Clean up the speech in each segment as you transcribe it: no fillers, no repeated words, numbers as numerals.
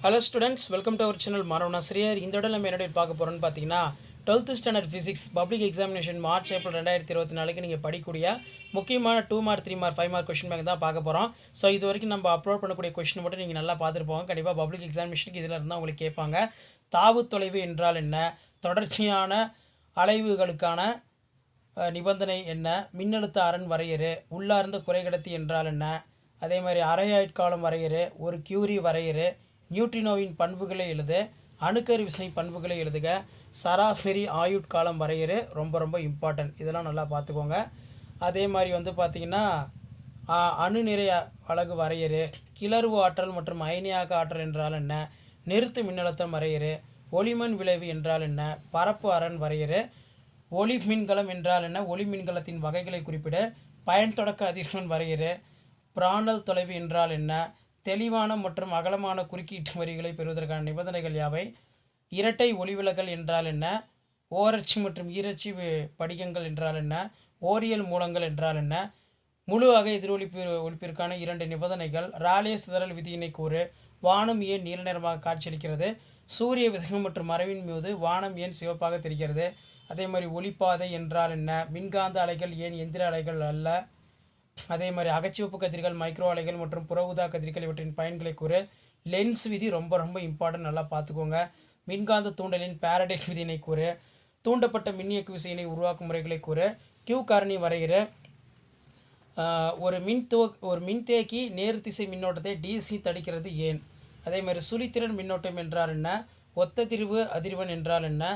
Hello students, welcome to our channel மாணவனாசிரியர். இந்த இடம் நம்ம என்ன பார்க்க போகிறோம்னு பார்த்தீங்கன்னா 12th standard physics public examination March April 2024 நீங்கள் படிக்கக்கூடிய முக்கியமான 2 mark 3 mark 5 mark question bank தான் பார்க்க போகிறோம். ஸோ இது வரைக்கும் நம்ம அப்லோட் பண்ணக்கூடிய கொஷின் மட்டும் நீங்கள் நல்லா பார்த்துருப்போங்க. கண்டிப்பாக பப்ளிக் எக்ஸாமினேஷனுக்கு இதில் இருந்தால் உங்களுக்கு கேட்பாங்க. தாவு தொலைவு என்றால் என்ன, தொடர்ச்சியான அலைவுகளுக்கான நிபந்தனை என்ன, மின்னழுத்த அரண் வரையறு, உள்ளார்ந்த குறைகடத்தி என்றால் என்ன, அதே மாதிரி அரையாட்காலம் வரையறு, ஒரு கியூரி வரையறு, நியூட்ரினோவின் பண்புகளை எழுத, அணுக்கரு விசை பண்புகளை எழுதுக, சராசரி ஆயுட்காலம் வரையறு ரொம்ப ரொம்ப இம்பார்ட்டன்ட். இதெல்லாம் நல்லா பார்த்துக்கோங்க. அதே மாதிரி பார்த்திங்கன்னா அணு நிறை அலகு வரையறு, கிளர்வு ஆற்றல் மற்றும் அயனியாக்க ஆற்றல் என்றால் என்ன, நிறுத்து மின்னழுத்தம் வரையறு, ஒளிமண் விளைவு என்றால் என்ன, பரப்பு அரண் வரையறு, ஒளி மின்கலம் என்றால் என்ன, ஒளி மின்கலத்தின் வகைகளை குறிப்பிட, பயன் தொடக்க அதிர்வெண் வரையறு, பிராணல் தொலைவு என்றால் என்ன, தெளிவான மற்றும் அகலமான குறுக்கீட்டு வரிகளை பெறுவதற்கான நிபந்தனைகள் யாவை, இரட்டை ஒளிவிலகல் என்றால் என்ன, ஓரச்சு மற்றும் ஈரச்சி படிகங்கள் என்றால் என்ன, ஓரியல் மூலங்கள் என்றால் என்ன, முழு வகை ஒளிப்பிற்கான 2 நிபந்தனைகள், ராலே சிதறல் விதியினை கூறு, வானம் ஏன் நீல நிறமாக காட்சியளிக்கிறது, சூரிய விதகம் மற்றும் மறைவின் மீது வானம் ஏன் சிவப்பாக தெரிகிறது, அதே மாதிரி ஒளிப்பாதை என்றால் என்ன, மின்காந்த அலைகள் ஏன் எந்திர அலைகள் அல்ல, அதே மாதிரி அகச்சிவப்பு கதிர்கள், மைக்ரோ அலைகள் மற்றும் புற ஊதா கதிர்கள் இவற்றின் பயன்களை கூறு, லென்ஸ் விதி ரொம்ப ரொம்ப இம்பார்ட்டன்ட், நல்லா பார்த்துக்கோங்க, மின்காந்த தூண்டலின் பாரடே விதியினை கூறு, தூண்டப்பட்ட மின்னியக்கு விசையினை உருவாக்கும் முறைகளை கூறு, கியூ காரணி வரைகிற, ஒரு மின்தேக்கி நேர் திசை மின்னோட்டத்தை டிசி தடுக்கிறது ஏன், அதே மாதிரி சுழித்திறன் மின்னோட்டம் என்றால் என்ன, ஒத்த திரிவு அதிர்வெண் என்றால் என்ன,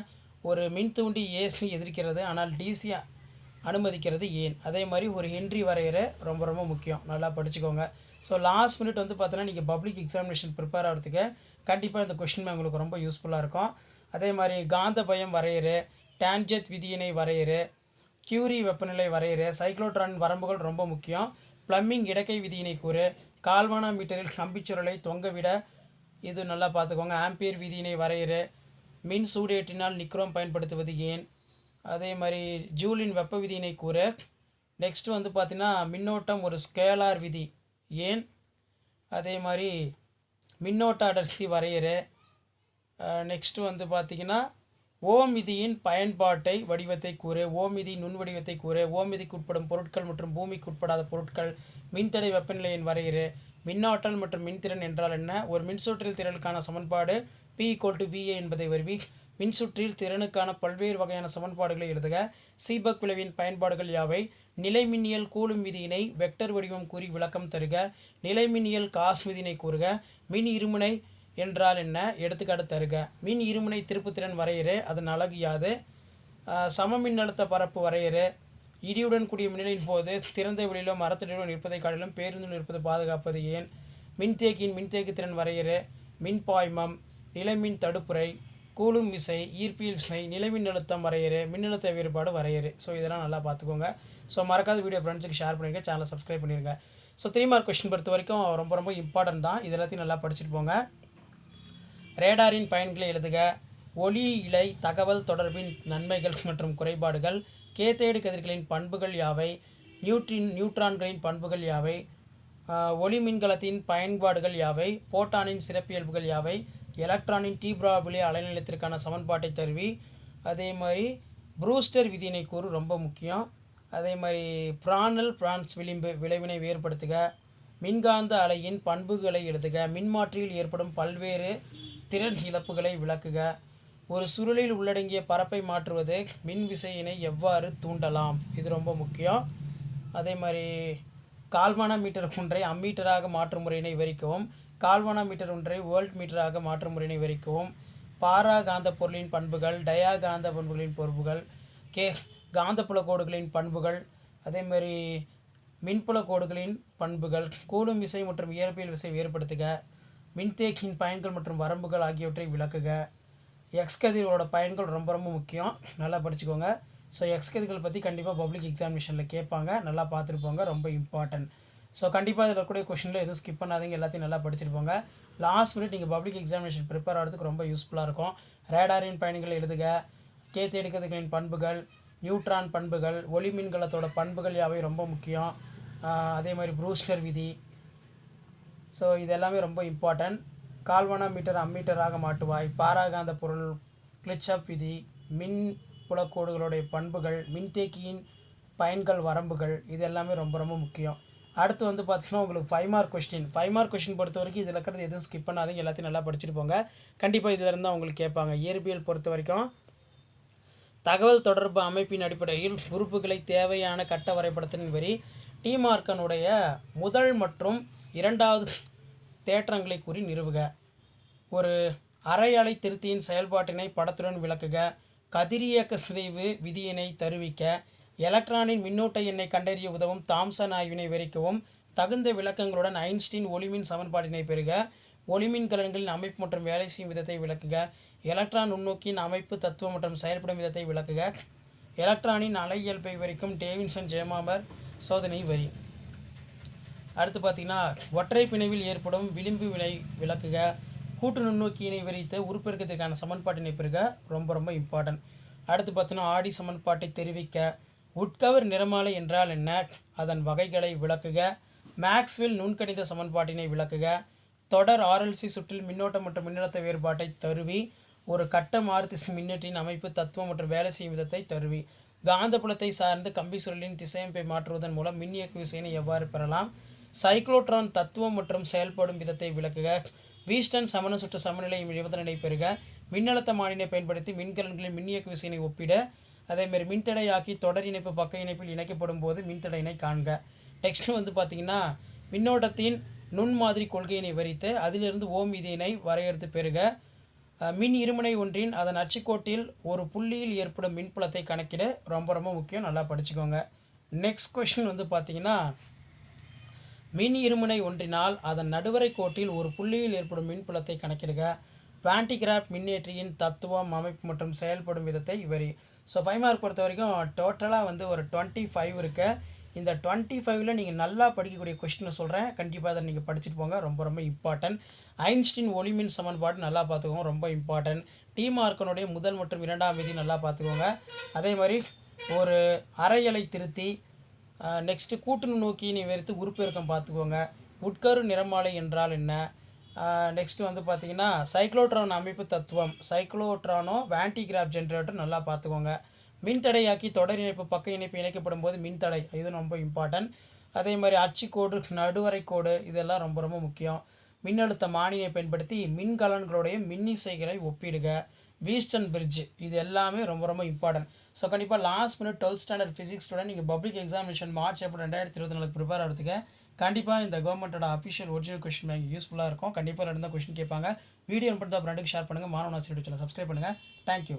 ஒரு மின்தூண்டி ஏசி எதிர்க்கிறது ஆனால் டிசி அனுமதிக்கிறது ஏன், அதே மாதிரி ஒரு ஹென்றி வரைகிற ரொம்ப ரொம்ப முக்கியம், நல்லா படிச்சுக்கோங்க. ஸோ லாஸ்ட் மினிட் பார்த்தீங்கன்னா நீங்கள் பப்ளிக் எக்ஸாமினேஷன் ப்ரிப்பேர் ஆகிறதுக்கு கண்டிப்பாக இந்த கொஷின் உங்களுக்கு ரொம்ப யூஸ்ஃபுல்லாக இருக்கும். அதே மாதிரி காந்த பயம் வரையறு, டான்ஜெட் விதியினை வரையறு, கியூரி வெப்பநிலை வரையறு, சைக்ளோட்ரான் வரம்புகள் ரொம்ப முக்கியம், ப்ளம்மிங் இடக்கை விதியினை கூறு, கால்வானா மீட்டரில் கம்பிச்சுரலை தொங்கவிட, இது நல்லா பார்த்துக்கோங்க, ஆம்பியர் விதியினை வரையறு, மின் சூடேற்றினால் நிக்ரோம் பயன்படுத்துவது ஏன், அதே மாதிரி ஜூலின் வெப்ப விதியினை கூற, நெக்ஸ்ட் பார்த்திங்கன்னா மின்னோட்டம் ஒரு ஸ்கேலார் விதி ஏன், அதே மாதிரி மின்னோட்ட அடர்த்தி வரையறு, நெக்ஸ்ட் பார்த்திங்கன்னா ஓம் விதியின் பயன்பாட்டை வடிவத்தை கூறு, ஓம் விதி நுண் வடிவத்தை கூறு, ஓம் விதிக்கு உட்படும் பொருட்கள் மற்றும் பூமிக்கு உட்படாத பொருட்கள், மின்தடை வெப்பநிலையின் வரையறு, மின்னாற்றல் மற்றும் மின்திறன் என்றால் என்ன, ஒரு மின்சுற்றில் திறனுக்கான சமன்பாடு P=VA என்பதை வருவி, மின்சுற்றில் திறனுக்கான பல்வேறு வகையான சமன்பாடுகளை எழுதுக, சீபக் விளைவின் பயன்பாடுகள் யாவை, நிலைமின்னியல் கூலும் விதியினை வெக்டர் வடிவம் கூறி விளக்கம் தருக, நிலைமின்னியல் காஸ் விதியினை கூறுக, மின் இருமுனை என்றால் என்ன, எடுத்துக்காட்டு தருக, மின் இருமுனை திருப்புத்திறன் வரையறு, அதன் அலகு யாது, சம மின்னழுத்த பரப்பு வரையறு, இடியுடன் கூடிய மின்னலின் போது திறந்த வெளியிலோ மரத்தடியிலோ நிற்பதை காட்டிலும் பேருந்தில் நிற்பது பாதுகாப்பது ஏன், மின்தேக்கியின் மின்தேக்கு திறன் வரையறு, மின்பாய்மம், நிலைமின் தடுப்புரை, கூலும் விசை, ஈர்ப்பியல் விசை, நிலைமின் அழுத்தம் வரையறு, மின்னழுத்த வேறுபாடு வரையறு. ஸோ இதெல்லாம் நல்லா பார்த்துக்கோங்க. ஸோ மறக்காத வீடியோ ஃப்ரெண்ட்ஸுக்கு ஷேர் பண்ணிடுங்க, சேனலை சப்ஸ்கிரைப் பண்ணிடுங்க. ஸோ 3 மார்க் கொஸ்டின் பொறுத்த வரைக்கும் ரொம்ப ரொம்ப இம்பார்ட்டன்ட் தான், இது எல்லாத்தையும் நல்லா படிச்சுட்டு போங்க. ரேடாரின் பயன்களை எழுதுக, ஒளி இழை தகவல் தொடர்பின் நன்மைகள் மற்றும் குறைபாடுகள், கேத்தேடு கதிர்களின் பண்புகள் யாவை, நியூட்ரான்களின் பண்புகள் யாவை, ஒளி மின்கலத்தின் பயன்பாடுகள் யாவை, போட்டானின் சிறப்பியல்புகள் யாவை, எலக்ட்ரானின் டீப்ராபிலே அலைநிலையத்திற்கான சமன்பாட்டை தருவி, அதே மாதிரி ப்ரூஸ்டர் விதியினை கூறு ரொம்ப முக்கியம், அதே மாதிரி பிரான்ஸ் விளிம்பு விளைவினை வேறுபடுத்துக, மின்காந்த அலையின் பண்புகளை எழுதுக, மின்மாற்றியில் ஏற்படும் பல்வேறு திறன் இழப்புகளை விளக்குக, ஒரு சுருளில் உள்ளடங்கிய பரப்பை மாற்றுவது மின் விசையினை எவ்வாறு தூண்டலாம், இது ரொம்ப முக்கியம், அதே மாதிரி கால்வானா மீட்டர் ஒன்றை அம்மீட்டராக மாற்றும் முறையினை விவரிக்கவும், கால்வானா மீட்டர் ஒன்றை வோல்ட் மீட்டராக மாற்றும் முறையினை விவரிக்கவும், பாரா காந்த பொருளின் பண்புகள், டயா காந்த பண்புகளின் பொறுப்புகள், காந்தப்புல கோடுகளின் பண்புகள், அதேமாதிரி மின்புல கோடுகளின் பண்புகள், கூலும் விசை மற்றும் இயற்பியல் விசை வேறுபடுத்துக, மின்தேக்கியின் பயன்கள் மற்றும் வரம்புகள் ஆகியவற்றை விளக்குக, எக்ஸ் கதிர்களோட பயன்கள் ரொம்ப ரொம்ப முக்கியம், நல்லா படிச்சுக்கோங்க. ஸோ எக்ஸ் கதிர்கள் பற்றி கண்டிப்பாக பப்ளிக் எக்ஸாமினேஷனில் கேட்பாங்க, நல்லா பார்த்துருப்போங்க, ரொம்ப இம்பார்ட்டன்ட். ஸோ கண்டிப்பாக இதில் இருக்கக்கூடிய கொஷினில் எதுவும் ஸ்கிப் பண்ணாதீங்க, எல்லாத்தையும் நல்லா படிச்சிருப்போங்க. லாஸ்ட் மினிட் நீங்கள் பப்ளிக் எக்ஸாமினேஷன் ப்ரிப்பேர் ஆகிறதுக்கு ரொம்ப யூஸ்ஃபுல்லாக இருக்கும். ரேடாரின் பயன்களை எழுதுக, கேத்தேடு கதிர்களின் பண்புகள், நியூட்ரான் பண்புகள், ஒளி மின்கலத்தோட பண்புகள் யாவை ரொம்ப முக்கியம், அதே மாதிரி ப்ரூஸ்டர் விதி. ஸோ இது எல்லாமே ரொம்ப இம்பார்ட்டன்ட். கால்வனாமீட்டர் அம்மீட்டராக மாட்டுவாய், பாராகாந்த பொருள், கிளிட்சப் விதி, மின் புலக்கோடுகளுடைய பண்புகள், மின்தேக்கியின் பயன்கள் வரம்புகள், இது எல்லாமே ரொம்ப ரொம்ப முக்கியம். அடுத்து வந்து பார்த்திங்கன்னா உங்களுக்கு 5 மார்க் கொஸ்டின். 5 மார்க் கொஸ்டின் பொறுத்த வரைக்கும் இதில் இருக்கிறது எதுவும் ஸ்கிப் பண்ணாதீங்க, எல்லாத்தையும் நல்லா படிச்சுட்டு போங்க. கண்டிப்பாக இதில் இருந்தால் உங்களுக்கு கேட்பாங்க. இயற்பியல் பொறுத்த வரைக்கும் தகவல் தொடர்பு அமைப்பின் அடிப்படையில் உறுப்புகளை தேவையான கட்ட வரைபடத்தின் வரி டி மார்க்கனுடைய முதல் மற்றும் இரண்டாவது தேற்றங்களை கூறி நிறுவுக. ஒரு அரை அலை திருத்தியின் செயல்பாட்டினை படத்துடன் விளக்குக. கதிரியக்க சிதைவு விதியினை தருவிக்க. எலக்ட்ரானின் மின்னூட்ட எண்ணை கண்டறிய உதவும் தாம்சன் ஆய்வினை விவரிக்கவும். தகுந்த விளக்கங்களுடன் ஐன்ஸ்டீன் ஒளிமின் சமன்பாட்டினை பெறுக. ஒளிமின் கலன்களின் அமைப்பு மற்றும் வேலை செய்யும் விதத்தை விளக்குக. எலக்ட்ரான் நுண்ணோக்கியின் அமைப்பு தத்துவம் மற்றும் செயல்படும் விதத்தை விளக்குக. எலக்ட்ரானின் அலை இயல்பை விவரிக்கும் டேவின்சன் ஜெமாமர் சோதனை வரி. அடுத்து பார்த்திங்கன்னா ஒற்றை பிணைவில் ஏற்படும் விளிம்பு வினை விளக்குக. கூட்டு நுண்ணோக்கியினை விவரித்து உருப்பெருக்கத்திற்கான சமன்பாட்டினை பெறுக, ரொம்ப ரொம்ப இம்பார்ட்டன்ட். அடுத்து பார்த்தீங்கன்னா ஆடி சமன்பாட்டை தெரிவிக்க. உட்கவர் நிறமாலை என்றால் என்ன, அதன் வகைகளை விளக்குக. மேக்ஸ்வெல் நுண்கணித சமன்பாட்டினை விளக்குக. தொடர் ஆர்எல்சி சுற்றில் மின்னோட்டம் மற்றும் மின்னழுத்த வேறுபாட்டை தருவி ஒரு கட்ட மாறுதிசை மின்னேற்றின் அமைப்பு தத்துவம் மற்றும் வேலை செய்யும் விதத்தை தருவி. காந்தப்புலத்தை சார்ந்து கம்பி சுருளின் திசையமைப்பை மாற்றுவதன் மூலம் மின்னியக்கு விசையினை எவ்வாறு பெறலாம். சைக்ளோட்ரான் தத்துவம் மற்றும் செயல்படும் விதத்தை விளக்குக. வீஸ்டன் சமண சுற்று சமநிலை நிபந்தனை பெறுக. மின்னழுத்த மானினை பயன்படுத்தி மின்கலன்களின் மின்னியக்கு விசையினை ஒப்பிட. அதேமாதிரி மின்தடையாக்கி தொடர் இணைப்பு பக்க இணைப்பில் இணைக்கப்படும் போது மின்தடையினை காண்க. நெக்ஸ்ட் வந்து பார்த்திங்கன்னா மின்னோட்டத்தின் நுண்மாதிரி கொள்கையினை விவரித்து அதிலிருந்து ஓம் விதியினை வரையறுத்து பெறுக. மின் இருமுனை ஒன்றின் அதன் அச்சுக்கோட்டில் ஒரு புள்ளியில் ஏற்படும் மின்புலத்தை கணக்கிட, ரொம்ப ரொம்ப முக்கியம், நல்லா படிச்சுக்கோங்க. நெக்ஸ்ட் கொஸ்டின் வந்து பார்த்திங்கன்னா மின் இருமுனை ஒன்றினால் அதன் நடுவரை கோட்டில் ஒரு புள்ளியில் ஏற்படும் மின்புலத்தை கணக்கிடுக. பாண்டிகிராஃப் மின்னேற்றியின் தத்துவம் அமைப்பு மற்றும் செயல்படும் விதத்தை விவரி. ஸோ 5 மார்க் பொறுத்த வரைக்கும் டோட்டலாக வந்து ஒரு 25 இருக்குது. இந்த 25ல் நீங்கள் நல்லா படிக்கக்கூடிய கொஸ்டினை சொல்கிறேன், கண்டிப்பாக அதை நீங்கள் படிச்சுட்டு போங்க, ரொம்ப ரொம்ப இம்பார்ட்டன்ட். ஐன்ஸ்டீன் ஒளிமின் சமன்பாடு நல்லா பார்த்துக்கோங்க, ரொம்ப இம்பார்ட்டன்ட். டி மார்க்கனுடைய முதல் மற்றும் இரண்டாம் விதி நல்லா பார்த்துக்கோங்க. அதே மாதிரி ஒரு அரை அலை திருத்தி, நெக்ஸ்ட்டு கூட்டு நோக்கியினை விவரித்து உருப்பெருக்கம் பார்த்துக்கோங்க. உட்கரு நிறமாலை என்றால் என்ன. நெக்ஸ்ட் வந்து பார்த்திங்கன்னா சைக்ளோட்ரான் அமைப்பு தத்துவம், சைக்ளோட்ரானோ வாண்டிகிராஃப் ஜென்ரேட்டர் நல்லா பார்த்துக்கோங்க. மின்தடையாக்கி தொடர் இணைப்பு பக்க இணைப்பு இணைக்கப்படும் போது மின்தடை, இது ரொம்ப இம்பார்ட்டன்ட். அதே மாதிரி அச்சுக்கோடு நடுவரை கோடு இதெல்லாம் ரொம்ப ரொம்ப முக்கியம். மின்னழுத்த மானியை பயன்படுத்தி மின்கலன்களுடைய மின்னிசைகளை ஒப்பிடுக. வீஸ்டன் பிரிட்ஜ், இது எல்லாமே ரொம்ப ரொம்ப இம்பார்ட்டன்ட். ஸோ கண்டிப்பாக last minute 12th standard physics student நீங்கள் public examination March April 2024 prepare ஆகிறதுக்கு கண்டிப்பாக இந்த கவர்மெண்ட்டோட அஃபிஷியல் ஒரிஜினல் கொஸ்டின் பேங்க் யூஸ்ஃபுல்லாக இருக்கும். கண்டிப்பாக இருந்தால் கொஸ்டின் கேட்பாங்க. வீடியோ பண்ணுறது ஃப்ரெண்டுக்கு ஷேர் பண்ணுங்கள். மாணவன் ஆசிரியர் சேனலை சப்ஸ்கிரைப் பண்ணுங்கள். தேங்க்யூ.